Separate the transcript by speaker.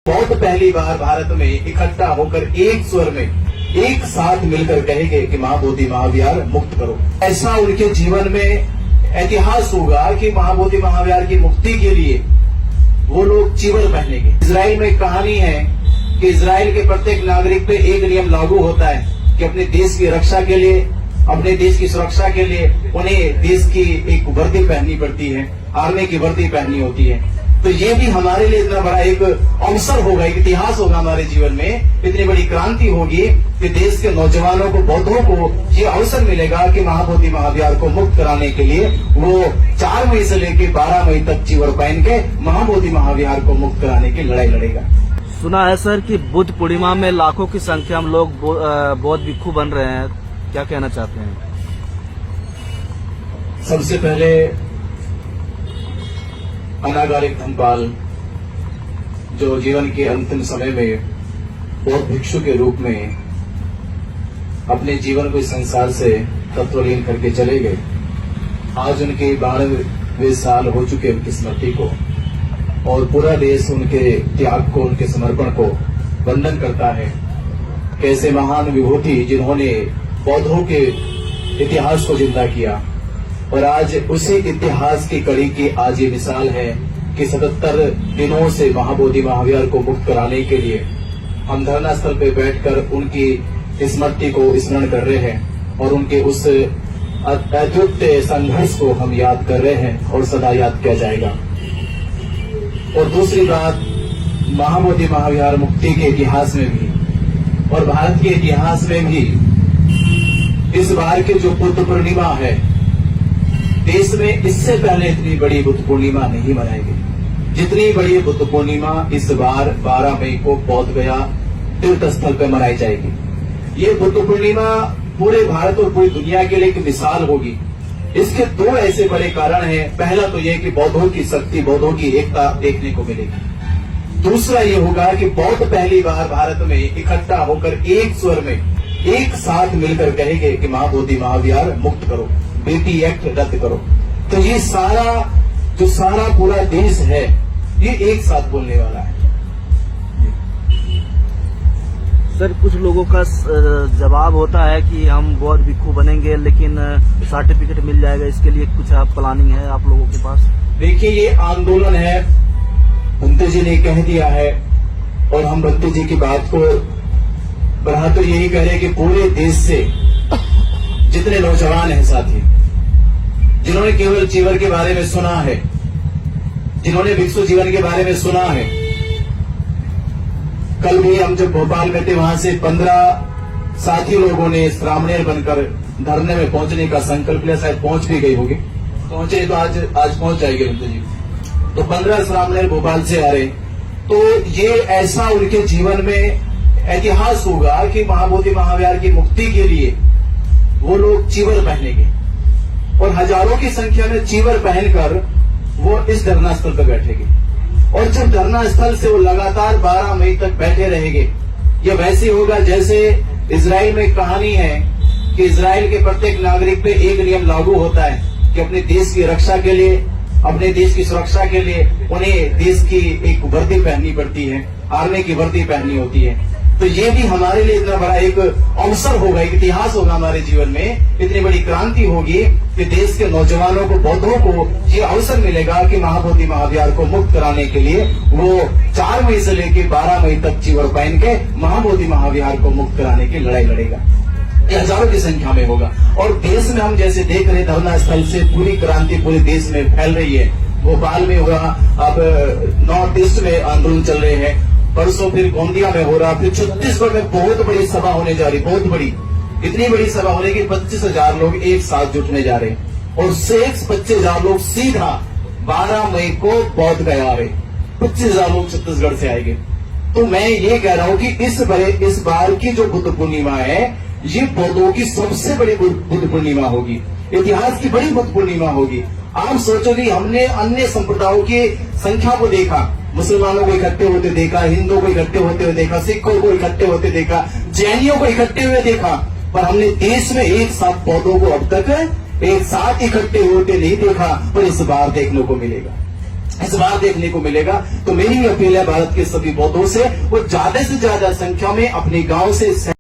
Speaker 1: बहुत पहली बार भारत में इकट्ठा होकर एक स्वर में एक साथ मिलकर कहेंगे कि महाबोधि महाविहार मुक्त करो। ऐसा उनके जीवन में इतिहास होगा कि महाबोधि महाविहार की मुक्ति के लिए वो लोग चीवर पहनेंगे। इजराइल में कहानी है कि इजराइल के प्रत्येक नागरिक पे एक नियम लागू होता है कि अपने देश की रक्षा के लिए, अपने देश की सुरक्षा के लिए उन्हें देश की एक वर्दी पहननी पड़ती है, आर्मी की वर्दी पहननी होती है। तो ये भी हमारे लिए इतना बड़ा एक अवसर होगा, एक इतिहास होगा हमारे जीवन में, इतनी बड़ी क्रांति होगी कि देश के नौजवानों को, बौद्धों को ये अवसर मिलेगा कि महाबोधि महाविहार को मुक्त कराने के लिए वो 4 मई से लेकर 12 मई तक चीवर पहन के महाबोधि महाविहार को मुक्त कराने की लड़ाई लड़ेगा।
Speaker 2: सुना है सर कि बुद्ध पूर्णिमा में लाखों की संख्या में लोग बौद्ध भिक्षु बन रहे हैं, क्या कहना चाहते हैं?
Speaker 1: सबसे पहले अनागारिक धनपाल जो जीवन के अंतिम समय में बौद्ध भिक्षु के रूप में अपने जीवन को इस संसार से तत्वलीन करके चले गए, आज उनके 12वें साल हो चुके उनकी स्मृति को, और पूरा देश उनके त्याग को, उनके समर्पण को वंदन करता है। कैसे महान विभूति जिन्होंने बौद्धों के इतिहास को जिंदा किया, और आज उसी इतिहास की कड़ी की आज ये मिसाल है कि 77 दिनों से महाबोधि महाविहार को मुक्त कराने के लिए हम धरना स्थल पे बैठकर उनकी स्मृति को स्मरण कर रहे हैं और उनके उस अद्भुत संघर्ष को हम याद कर रहे हैं और सदा याद किया जाएगा। और दूसरी बात, महाबोधि महाविहार मुक्ति के इतिहास में भी और भारत के इतिहास में भी इस बार के जो बुद्ध पूर्णिमा है, देश में इससे पहले इतनी बड़ी बुद्ध पूर्णिमा नहीं मनाई गई जितनी बड़ी बुद्ध पूर्णिमा इस बार 12 मई को बोध गया तीर्थ स्थल पर मनाई जाएगी। ये बुद्ध पूर्णिमा पूरे भारत और पूरी दुनिया के लिए एक मिसाल होगी। इसके 2 ऐसे बड़े कारण हैं। पहला तो यह कि बौद्धों की शक्ति, बौद्धों की एकता देखने को मिलेगी। दूसरा ये होगा कि बौद्ध पहली बार भारत में इकट्ठा होकर एक स्वर में एक साथ मिलकर कहेंगे कि महाबोधि महाविहार मुक्त करो, बेटी एक्ट रद्द करो। तो ये सारा पूरा देश है, ये एक साथ बोलने वाला है।
Speaker 2: सर, कुछ लोगों का जवाब होता है कि हम बौद्ध भिक्षु बनेंगे लेकिन सर्टिफिकेट मिल जाएगा, इसके लिए कुछ प्लानिंग है आप लोगों के पास?
Speaker 1: देखिए, ये आंदोलन है, बंते जी ने कह दिया है, और हम बंते जी की बात को बढ़ा तो यही कह रहे हैं कि पूरे देश से जितने नौजवान हैं साथी, जिन्होंने केवल चीवर के बारे में सुना है, जिन्होंने भिक्षु जीवन के बारे में सुना है, कल भी हम जब भोपाल में थे वहां से 15 साथी लोगों ने श्रामणेर बनकर धरने में पहुंचने का संकल्प लिया। शायद पहुंच भी गई होगी, पहुंचे तो आज पहुंच जाएगी बंते जी। तो 15 श्रामणेर भोपाल से आ रहे, तो ये ऐसा उनके जीवन में इतिहास होगा कि महाबोधि महाविहार की मुक्ति के लिए वो लोग चीवर पहनेंगे, और हजारों की संख्या में चीवर पहनकर वो इस धरना स्थल पर बैठेंगे। और जब धरना स्थल से वो लगातार 12 मई तक बैठे रहेंगे, ये वैसे होगा जैसे इजराइल में कहानी है कि इजराइल के प्रत्येक नागरिक पे एक नियम लागू होता है कि अपने देश की रक्षा के लिए, अपने देश की सुरक्षा के लिए उन्हें देश की एक वर्दी पहननी पड़ती है, आर्मी की वर्दी पहननी होती है। तो ये भी हमारे लिए इतना बड़ा एक अवसर होगा, एक इतिहास होगा हमारे जीवन में, इतनी बड़ी क्रांति होगी कि देश के नौजवानों को, बौद्धों को ये अवसर मिलेगा कि महाबोधि महाविहार को मुक्त कराने के लिए वो 4 मई से लेकर 12 मई तक चीवर पहन के महाबोधि महाविहार को मुक्त कराने की लड़ाई लड़ेगा। ये हजारों की संख्या में होगा। और देश में हम जैसे देख रहे, धरना स्थल से पूरी क्रांति पूरे देश में फैल रही है। भोपाल में हो रहा, अब नॉर्थ ईस्ट में आंदोलन चल रहे हैं, परसों फिर गोंदिया में हो रहा, फिर छत्तीसगढ़ में बहुत बड़ी सभा होने जा रही, बहुत बड़ी, इतनी बड़ी सभा होने की 25,000 लोग एक साथ जुटने जा रहे हैं, और शेष 25,000 लोग सीधा 12 मई को बौद्ध गया आ रहे, 25,000 लोग छत्तीसगढ़ से आएंगे। तो मैं ये कह रहा हूं कि इस बार की जो बुद्ध पूर्णिमा है, ये बौद्धों की सबसे बड़ी बुद्ध पूर्णिमा होगी, इतिहास की बड़ी बुद्ध पूर्णिमा होगी। आप सोचो कि हमने अन्य संप्रदायों की संख्या को देखा, मुसलमानों को इकट्ठे होते देखा, हिंदुओं को इकट्ठे होते हुए देखा, सिखों को इकट्ठे होते देखा, जैनियों को इकट्ठे हुए देखा, पर हमने देश में एक साथ बौद्धों को अब तक एक साथ इकट्ठे होते नहीं देखा, पर इस बार देखने को मिलेगा। इस बार देखने को मिलेगा। तो मेरी अपील है भारत के सभी बौद्धों से, वो ज्यादा से ज्यादा संख्या में अपने गांव से